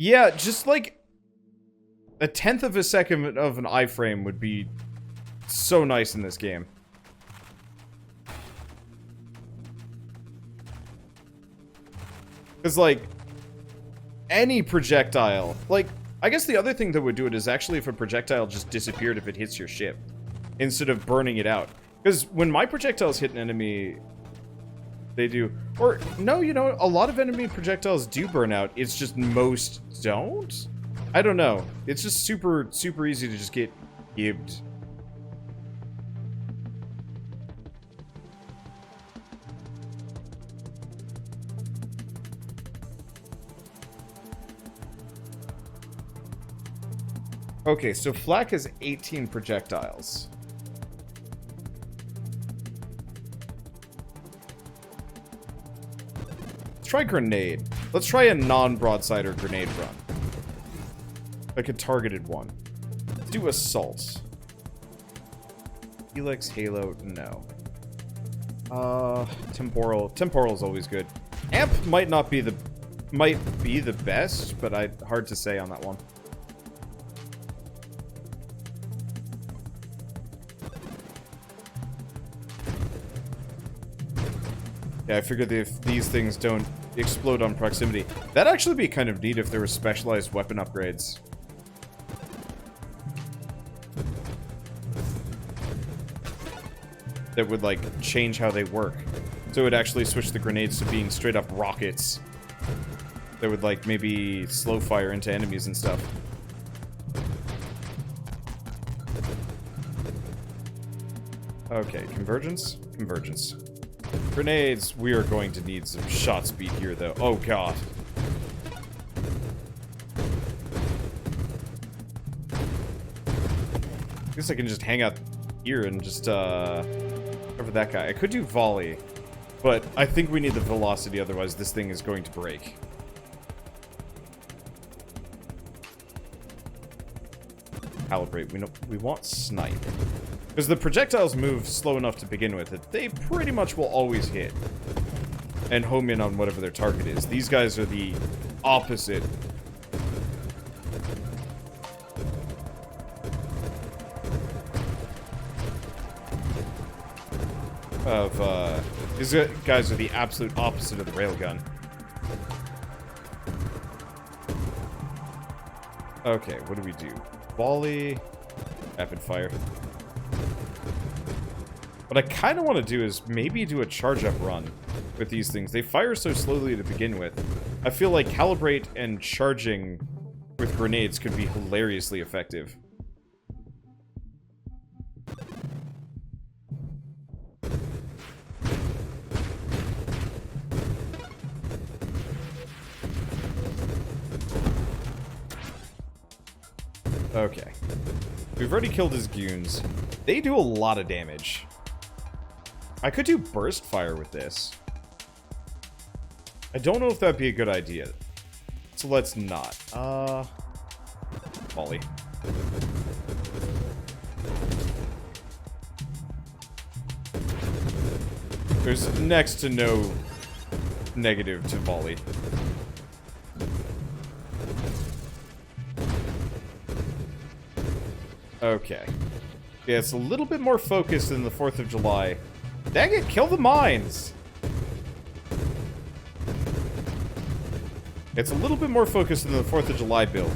Yeah, just like a tenth of a second of an iframe would be so nice in this game. Because, like, any projectile, like, I guess the other thing that would do it is actually if a projectile just disappeared if it hits your ship, instead of burning it out. Because when my projectiles hit an enemy, they do, or, no, you know, a lot of enemy projectiles do burn out, it's just most don't? I don't know. It's just super, super easy to just get gibbed. Okay, so Flak has 18 projectiles. Let's try grenade. Let's try a non-broadsider grenade run. Like a targeted one. Let's do assault. Helix, Halo, no. Temporal. Temporal is always good. Amp might be the best, but hard to say on that one. Yeah, I figured if these things don't explode on proximity. That'd actually be kind of neat if there were specialized weapon upgrades. That would, like, change how they work. So it would actually switch the grenades to being straight up rockets. That would, like, maybe slow fire into enemies and stuff. Okay, convergence? Convergence. Grenades, we are going to need some shot speed here, though. Oh, God. I guess I can just hang out here and just, cover that guy. I could do volley, but I think we need the velocity, otherwise this thing is going to break. Calibrate. We want snipe. Because the projectiles move slow enough to begin with that they pretty much will always hit. And home in on whatever their target is. These guys are the opposite. These guys are the absolute opposite of the railgun. Okay, what do we do? Volley. Rapid fire. What I kind of want to do is maybe do a charge-up run with these things. They fire so slowly to begin with. I feel like calibrate and charging with grenades could be hilariously effective. Okay. We've already killed his goons. They do a lot of damage. I could do burst fire with this. I don't know if that'd be a good idea. So let's not. Volley. There's next to no negative to volley. Okay. Yeah, it's a little bit more focused than the 4th of July. Dang it, kill the mines! It's a little bit more focused than the 4th of July build.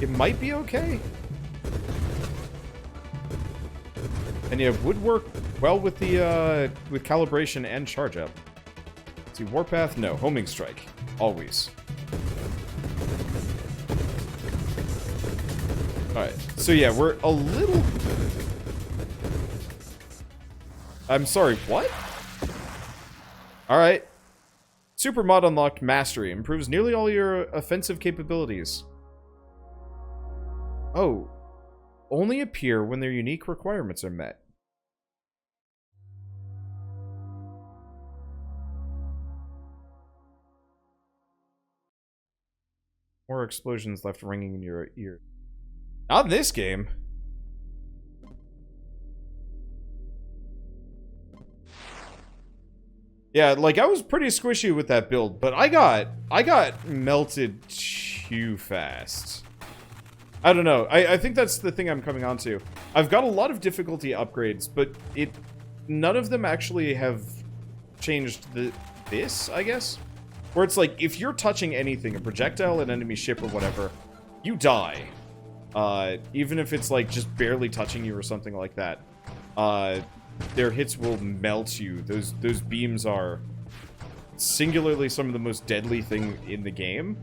It might be okay. And yeah, it would work well with the, with calibration and charge up. Let's see, warpath? No. Homing strike. Always. Alright, so yeah, we're a little... I'm sorry, what? Alright. Super mod unlocked mastery. Improves nearly all your offensive capabilities. Oh. Only appear when their unique requirements are met. More explosions left ringing in your ear. Not in this game. Yeah, like, I was pretty squishy with that build, but I got melted too fast. I don't know. I think that's the thing I'm coming on to. I've got a lot of difficulty upgrades, but none of them actually have changed this, I guess? Where it's like, if you're touching anything, a projectile, an enemy ship, or whatever, you die. Even if it's, like, just barely touching you or something like that. Their hits will melt you. Those beams are singularly some of the most deadly thing in the game.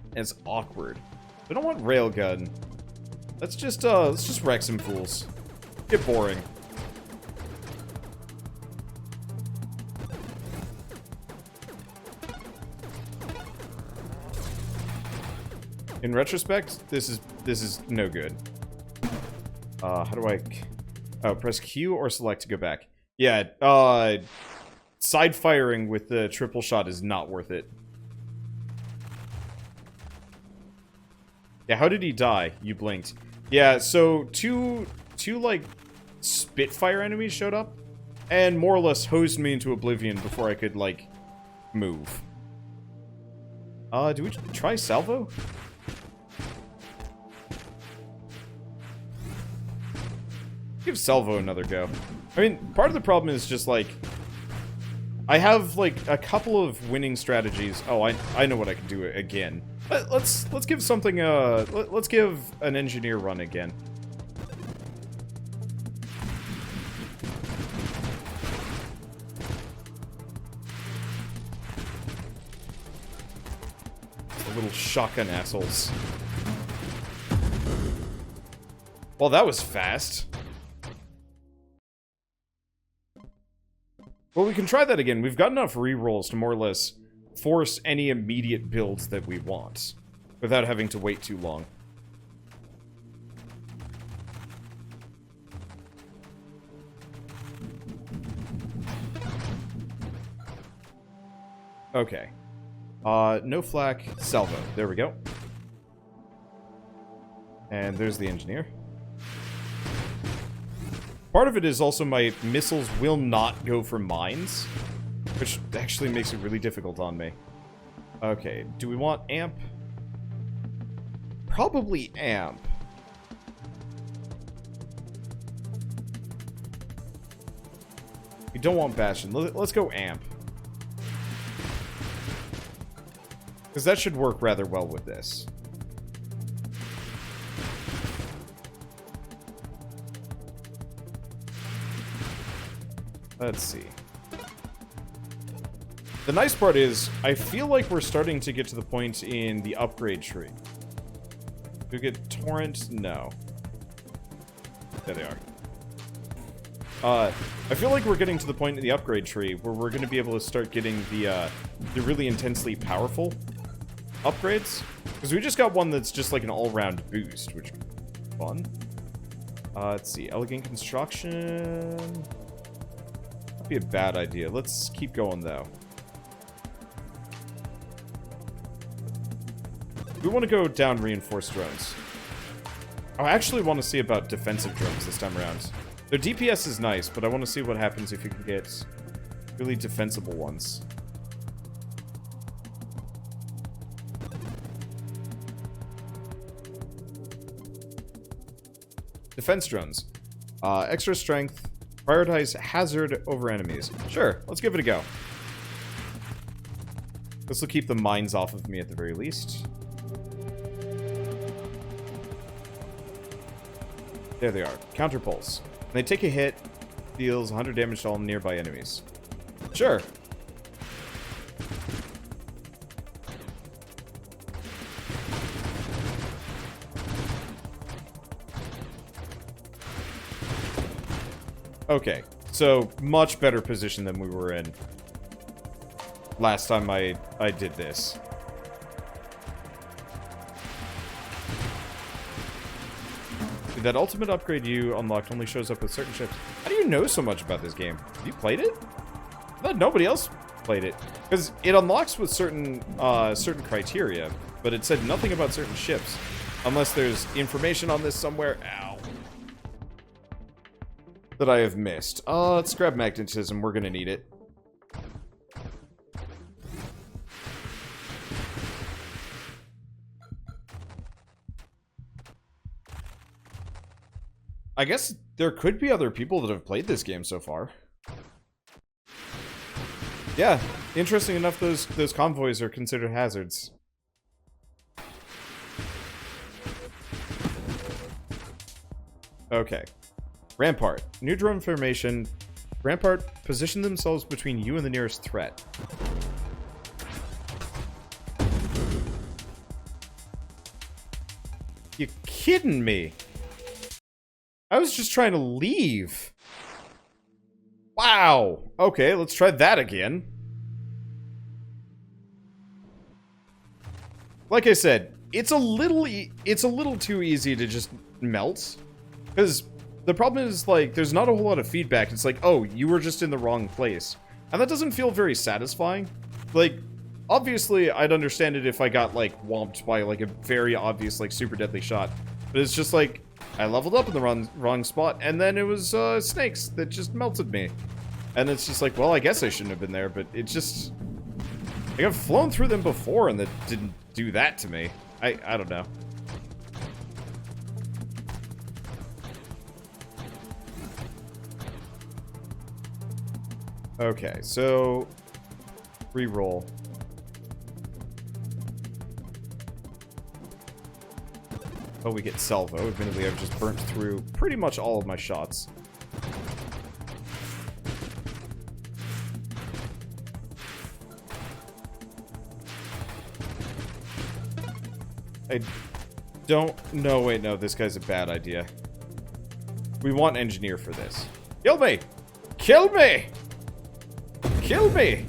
And it's awkward. I don't want railgun. Let's just wreck some fools. Get boring. In retrospect, this is no good. How do I... Oh, press Q or select to go back. Yeah, side firing with the triple shot is not worth it. Yeah, how did he die? You blinked. Yeah, so two like, Spitfire enemies showed up, and more or less hosed me into oblivion before I could, like, move. Do we try salvo? Give salvo another go. I mean, part of the problem is just, like, I have, like, a couple of winning strategies. Oh, I know what I can do again. Let's give something, let's give an engineer run again. The little shotgun assholes. Well, that was fast. Well, we can try that again. We've got enough rerolls to more or less force any immediate builds that we want without having to wait too long. Okay. No flak, salvo. There we go. And there's the engineer. Part of it is also my missiles will not go for mines, which actually makes it really difficult on me. Okay, do we want amp? Probably amp. We don't want bastion. Let's go amp. Because that should work rather well with this. Let's see. The nice part is, I feel like we're starting to get to the point in the upgrade tree. Do we get torrent? No. There they are. I feel like we're getting to the point in the upgrade tree where we're going to be able to start getting the really intensely powerful upgrades. Because we just got one that's just like an all-round boost, which is fun. Let's see. Elegant construction... be a bad idea. Let's keep going though. We want to go down reinforced drones. I actually want to see about defensive drones this time around. Their DPS is nice, but I want to see what happens if you can get really defensible ones. Defense drones. Extra strength. Prioritize hazard over enemies. Sure, let's give it a go. This will keep the mines off of me at the very least. There they are. Counter pulse. When they take a hit, deals 100 damage to all nearby enemies. Sure. Okay, so much better position than we were in last time I did this. Dude, that ultimate upgrade you unlocked only shows up with certain ships. How do you know so much about this game? Have you played it? I thought nobody else played it. Because it unlocks with certain criteria, but it said nothing about certain ships. Unless there's information on this somewhere. Ow. that I have missed? Let's grab magnetism. We're gonna need it. I guess there could be other people that have played this game so far. Yeah, interesting enough, those convoys are considered hazards. Okay. Rampart. New drone formation. Rampart position themselves between you and the nearest threat. You kidding me? I was just trying to leave. Wow. Okay, let's try that again. Like I said, it's a little too easy to just melt. Because the problem is, like, there's not a whole lot of feedback. It's like, oh, you were just in the wrong place. And that doesn't feel very satisfying. Like, obviously, I'd understand it if I got, like, whomped by, like, a very obvious, like, super deadly shot. But it's just like, I leveled up in the wrong spot, and then it was, snakes that just melted me. And it's just like, well, I guess I shouldn't have been there, but it just... Like, I've flown through them before, and that didn't do that to me. I don't know. Okay, so... Reroll. Oh, we get salvo. Admittedly, I've just burnt through pretty much all of my shots. I don't... No, wait, no. This guy's a bad idea. We want engineer for this. Kill me! Kill me! Kill me!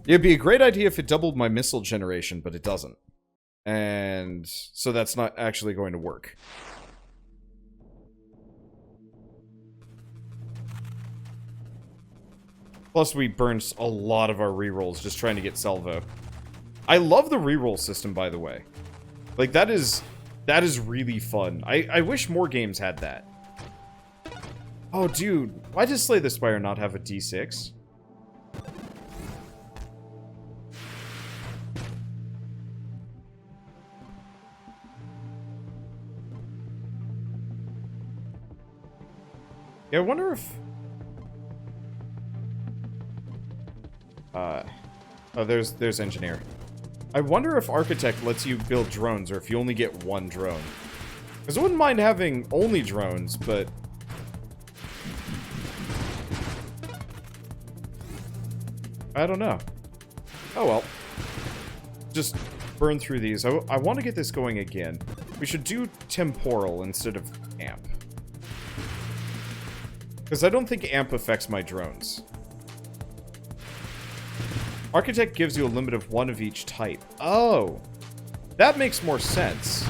It'd be a great idea if it doubled my missile generation, but it doesn't. And so that's not actually going to work. Plus, we burned a lot of our rerolls just trying to get salvo. I love the reroll system, by the way. Like, that is really fun. I wish more games had that. Oh, dude. Why does Slay the Spire not have a D6? Yeah, I wonder if... Oh, there's engineer. I wonder if architect lets you build drones, or if you only get one drone. Because I wouldn't mind having only drones, but... I don't know. Oh well. Just burn through these. I want to get this going again. We should do temporal instead of amp. Because I don't think amp affects my drones. Architect gives you a limit of one of each type. Oh! That makes more sense.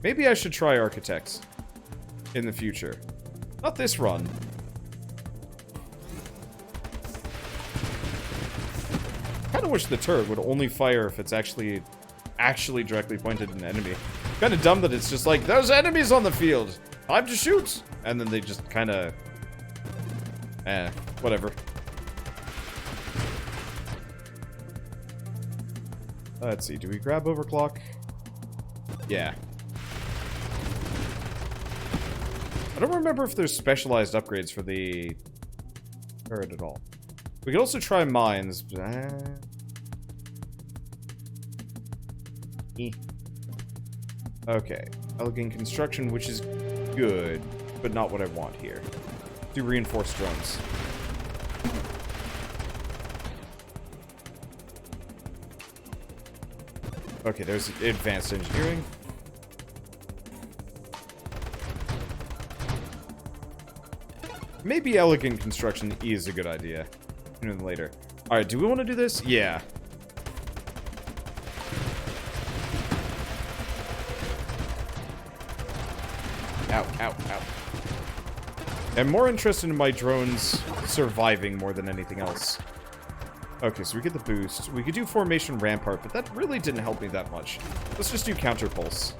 Maybe I should try architects in the future. Not this run. Kinda wish the turret would only fire if it's actually directly pointed at an enemy. Kinda dumb that it's just like, there's enemies on the field! Time to shoot! And then they just kinda... whatever. Let's see, do we grab overclock? Yeah. I don't remember if there's specialized upgrades for the turret at all. We could also try mines, but... Okay. Elegant construction, which is good, but not what I want here. Do reinforced drones. Okay, there's advanced engineering. Maybe elegant construction is a good idea. Sooner than later. Alright, do we want to do this? Yeah. Ow, ow, ow. I'm more interested in my drones surviving more than anything else. Okay, so we get the boost. We could do Formation Rampart, but that really didn't help me that much. Let's just do Counter Pulse.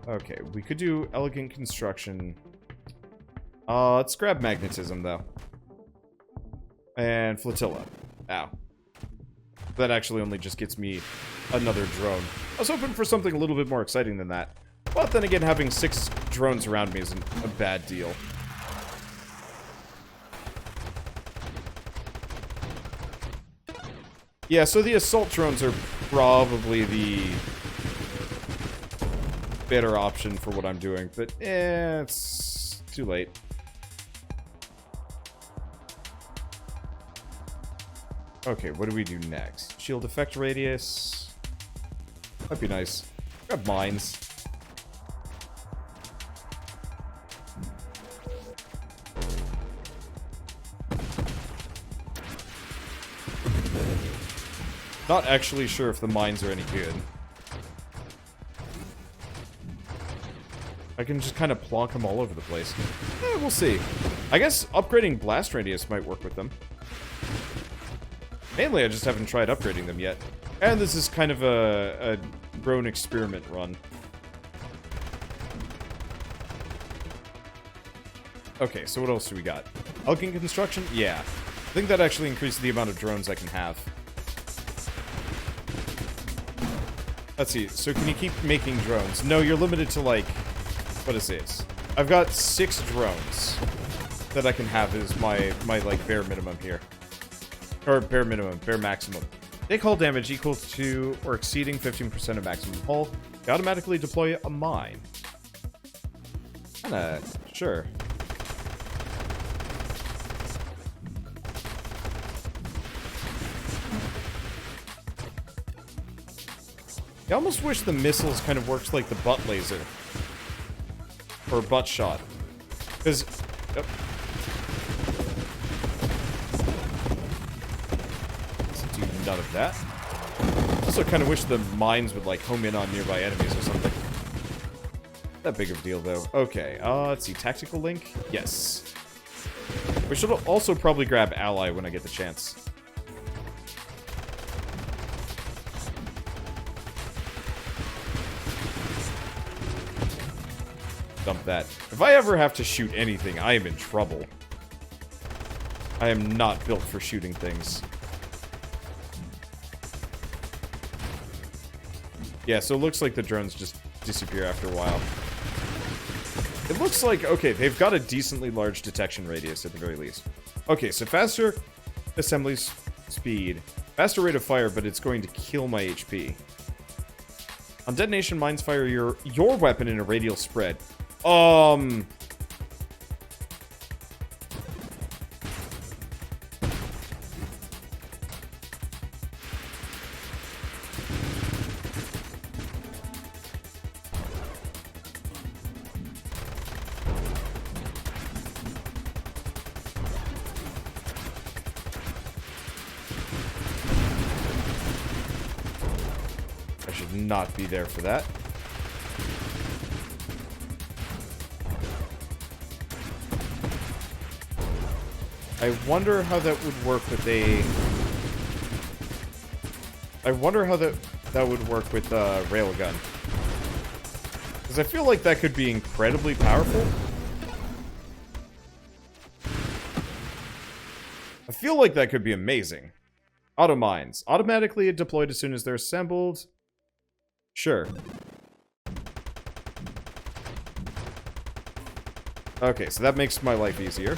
Okay, we could do Elegant Construction. Let's grab Magnetism, though. And Flotilla. Ow. That actually only just gets me another drone. I was hoping for something a little bit more exciting than that. But then again, having 6 drones around me isn't a bad deal. Yeah, so the assault drones are probably the better option for what I'm doing, but it's too late. Okay, what do we do next? Shield effect radius. That'd be nice. Grab mines. Not actually sure if the mines are any good. I can just kind of plonk them all over the place. We'll see. I guess upgrading blast radius might work with them. Mainly, I just haven't tried upgrading them yet. And this is kind of a drone experiment run. Okay, so what else do we got? Elegant Construction? Yeah. I think that actually increases the amount of drones I can have. Let's see. So can you keep making drones? No, you're limited to, like... What is this? I've got 6 drones that I can have as my like, bare minimum here. Or bare minimum, bare maximum. Take hull damage equal to or exceeding 15% of maximum hull. You automatically deploy a mine. Kinda, sure. I almost wish the missiles kind of works like the butt laser. Or butt shot. Because... Yep. Let's do none of that. Also kind of wish the mines would, like, home in on nearby enemies or something. Not that big of a deal, though. Okay, let's see. Tactical link? Yes. We should also probably grab ally when I get the chance. Dump that. If I ever have to shoot anything, I am in trouble. I am not built for shooting things. Yeah, so it looks like the drones just disappear after a while. It looks like, okay, they've got a decently large detection radius at the very least. Okay, so faster assembly speed. Faster rate of fire, but it's going to kill my HP. On detonation, mines fire your weapon in a radial spread. I should not be there for that. I wonder how that would work with a... I wonder how that would work with a railgun. Because I feel like that could be incredibly powerful. I feel like that could be amazing. Auto mines. Automatically deployed as soon as they're assembled. Sure. Okay, so that makes my life easier.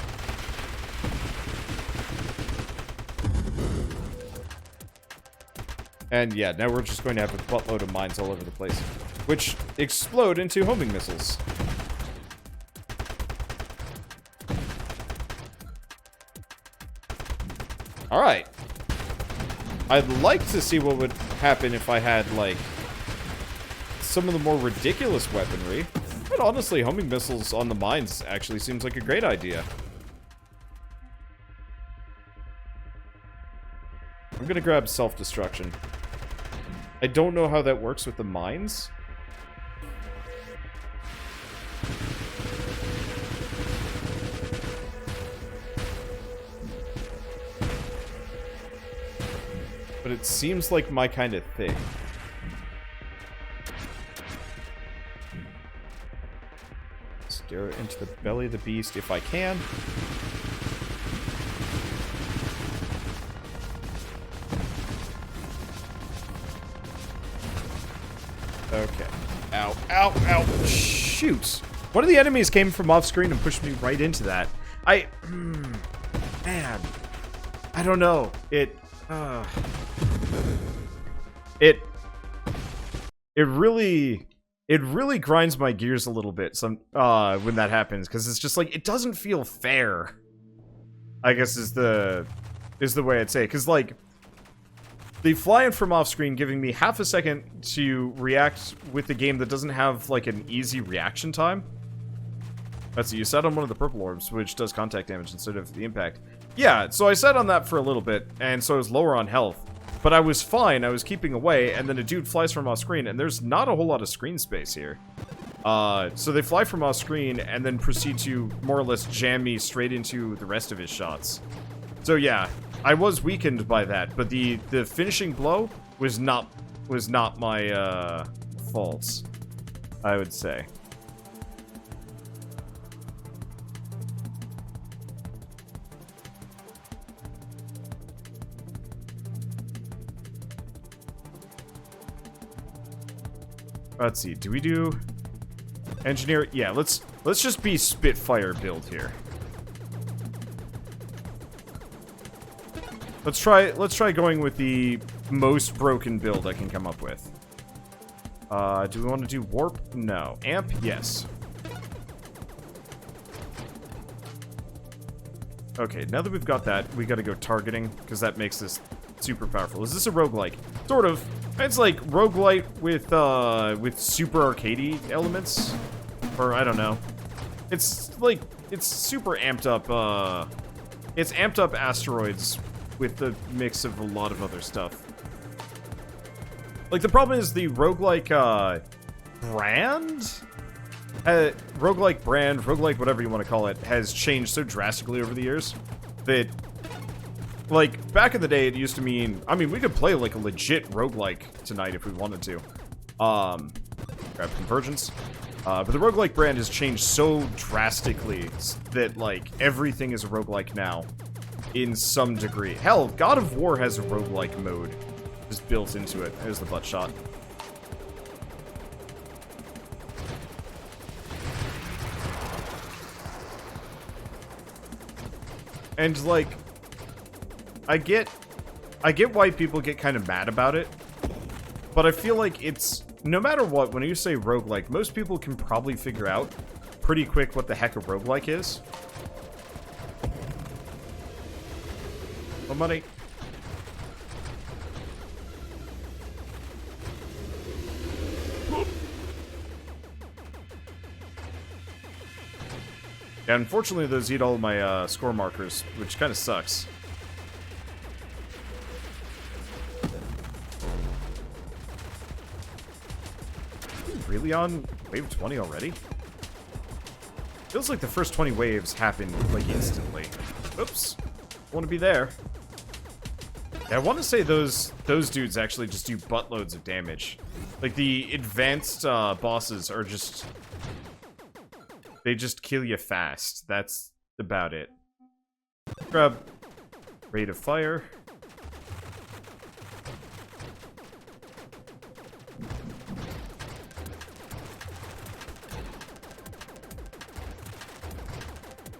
And yeah, now we're just going to have a buttload of mines all over the place, which explode into homing missiles. Alright. I'd like to see what would happen if I had, like, some of the more ridiculous weaponry. But honestly, homing missiles on the mines actually seems like a great idea. I'm gonna grab self-destruction. I don't know how that works with the mines. but it seems like my kind of thing. Stare into the belly of the beast if I can. Okay. Ow, ow, ow. Shoot. One of the enemies came from off screen and pushed me right into that. Man. I don't know. It really grinds my gears a little bit when that happens, because it's just like, it doesn't feel fair, I guess is the way I'd say. Because like, they fly in from off screen, giving me half a second to react with the game that doesn't have like an easy reaction time. Let's see, you sat on one of the purple orbs, which does contact damage instead of the impact. Yeah, so I sat on that for a little bit, and so I was lower on health. But I was fine, I was keeping away, and then a dude flies from off screen, and there's not a whole lot of screen space here. So they fly from off screen, and then proceed to more or less jam me straight into the rest of his shots. So yeah, I was weakened by that, but the finishing blow was not my fault, I would say. Let's see, do we do engineer? Yeah, let's just be Spitfire build here. Let's try going with the most broken build I can come up with. Do we want to do warp? No. Amp? Yes. Okay, now that we've got that, we gotta go targeting, because that makes this super powerful. Is this a roguelike? Sort of. It's like roguelite with super arcadey elements. Or, I don't know. It's like, it's super amped up, it's amped up asteroids with the mix of a lot of other stuff. Like, the problem is the roguelike, brand? Roguelike brand, roguelike whatever you want to call it, has changed so drastically over the years that, like, back in the day, it used to mean, I mean, we could play, like, a legit roguelike tonight if we wanted to. Grab Convergence. But the roguelike brand has changed so drastically that, like, everything is a roguelike now, in some degree. Hell, God of War has a roguelike mode just built into it. There's the butt shot. And, like, I get why people get kind of mad about it, but I feel like it's, no matter what, when you say roguelike, most people can probably figure out pretty quick what the heck a roguelike is. Oh, money. Yeah, unfortunately, those eat all of my score markers, which kind of sucks. Really on wave 20 already? Feels like the first 20 waves happen, like, instantly. Oops. Want to be there. Yeah, I want to say those dudes actually just do buttloads of damage. Like, the advanced bosses are just... They just kill you fast. That's about it. Grab Rate of Fire.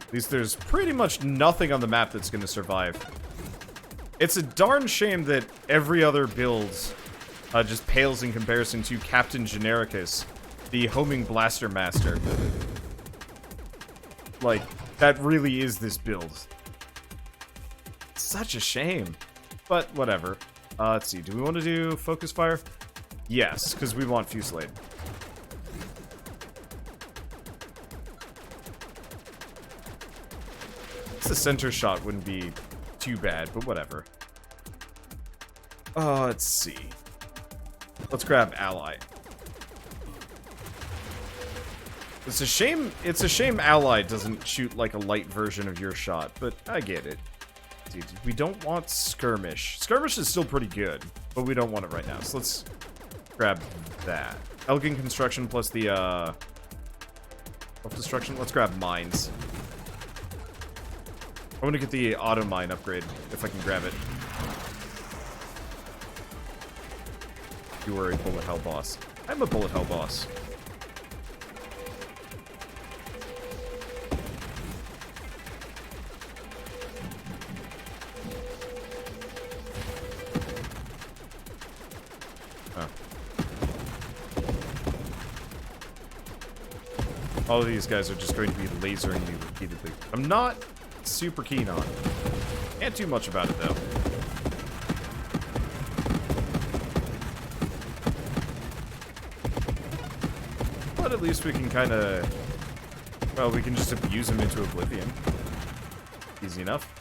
At least there's pretty much nothing on the map that's going to survive. It's a darn shame that every other build just pales in comparison to Captain Genericus, the homing blaster master. Like, that really is this build. Such a shame. But, whatever. Let's see, do we want to do Focus Fire? Yes, because we want Fusillade. The center shot wouldn't be too bad, but whatever. Let's see. Let's grab Ally. It's a shame Ally doesn't shoot like a light version of your shot, but I get it. Dude, we don't want skirmish. Skirmish is still pretty good, but we don't want it right now. So let's grab that. Elegant construction plus the self-destruction. Let's grab mines. I want to get the auto mine upgrade if I can grab it. You are a bullet hell boss. I'm a bullet hell boss. All of these guys are just going to be lasering me repeatedly. I'm not super keen on it. Can't do much about it, though. But at least we can kind of... Well, we can just abuse him into oblivion. Easy enough.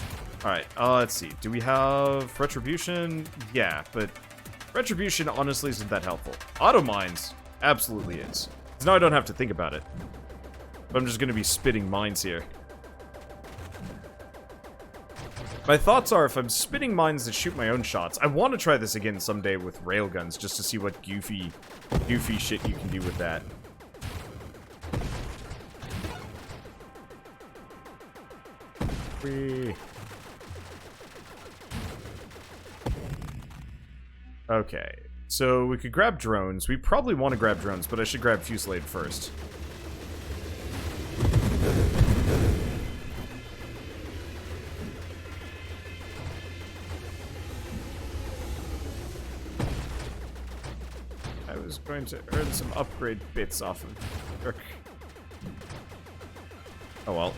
Alright, let's see. Do we have Retribution? Yeah, but Retribution honestly isn't that helpful. Auto mines absolutely is. Because now I don't have to think about it. But I'm just going to be spitting mines here. My thoughts are, if I'm spitting mines that shoot my own shots, I want to try this again someday with railguns, just to see what goofy shit you can do with that. Whee. Okay, so we could grab drones. We probably want to grab drones, but I should grab Fusillade first. I was going to earn some upgrade bits off of Dirk. Oh well.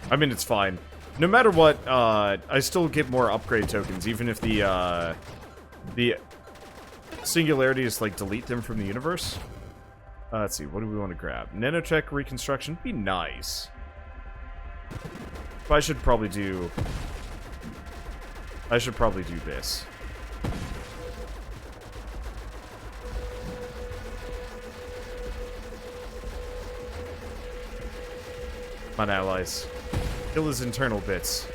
I mean, it's fine. No matter what, I still get more upgrade tokens, even if the singularity is, like, delete them from the universe. Let's see, what do we want to grab? Nanotech reconstruction? Be nice. But I should probably do this. Come on, allies. Kill his internal bits.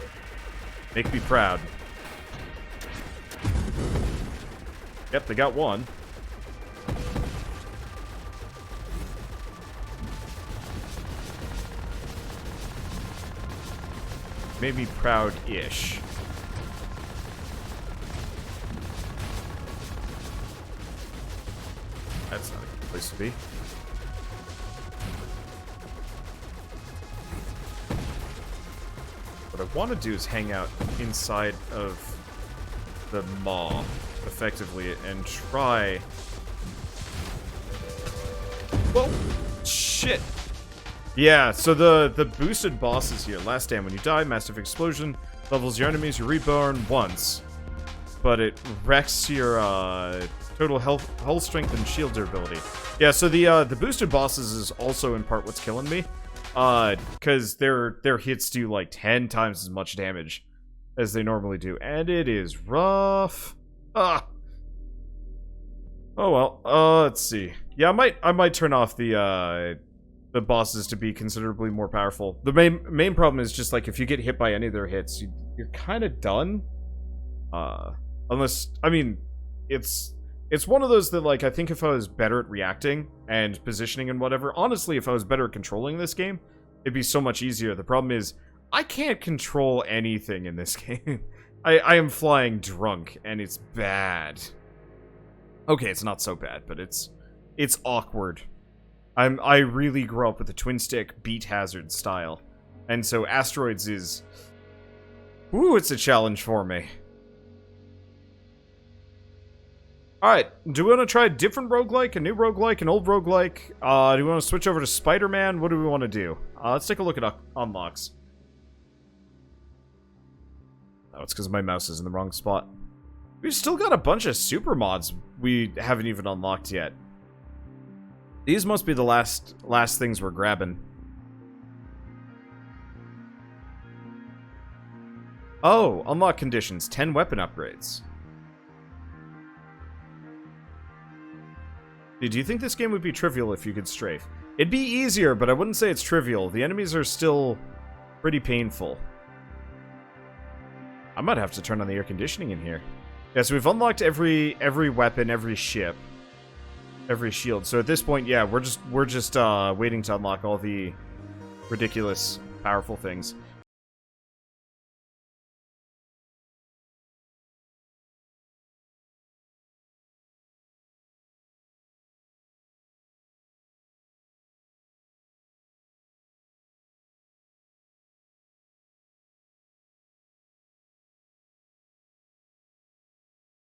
Make me proud. Yep, they got one. Made me proud-ish. That's not a good place to be. What I want to do is hang out inside of the maw, effectively, and try... Whoa! Shit! Yeah, so the boosted bosses here. Last stand, when you die, massive explosion, levels your enemies, you reborn once. But it wrecks your total health, hull strength, and shield durability. Yeah, so the boosted bosses is also in part what's killing me. Because their hits do like 10 times as much damage as they normally do. And it is rough. Ah. Oh well, let's see. Yeah, I might turn off the bosses to be considerably more powerful. The main problem is just like if you get hit by any of their hits, you're kind of done. Unless, I mean, it's one of those that, like, I think if I was better at reacting and positioning and whatever, honestly, if I was better at controlling this game, it'd be so much easier. The problem is, I can't control anything in this game. I am flying drunk, and it's bad. Okay, it's not so bad, but it's awkward. I really grew up with the twin stick beat hazard style, and so asteroids is... Ooh, it's a challenge for me. Alright, do we want to try a different roguelike, a new roguelike, an old roguelike? Do we want to switch over to Spider-Man? What do we want to do? Let's take a look at unlocks. Oh, it's because my mouse is in the wrong spot. We've still got a bunch of super mods we haven't even unlocked yet. These must be the last things we're grabbing. Oh, unlock conditions, 10 weapon upgrades. Do you think this game would be trivial if you could strafe? It'd be easier, but I wouldn't say it's trivial. The enemies are still pretty painful. I might have to turn on the air conditioning in here. Yeah, so we've unlocked every weapon, every ship, every shield. So at this point, yeah, we're just waiting to unlock all the ridiculous, powerful things.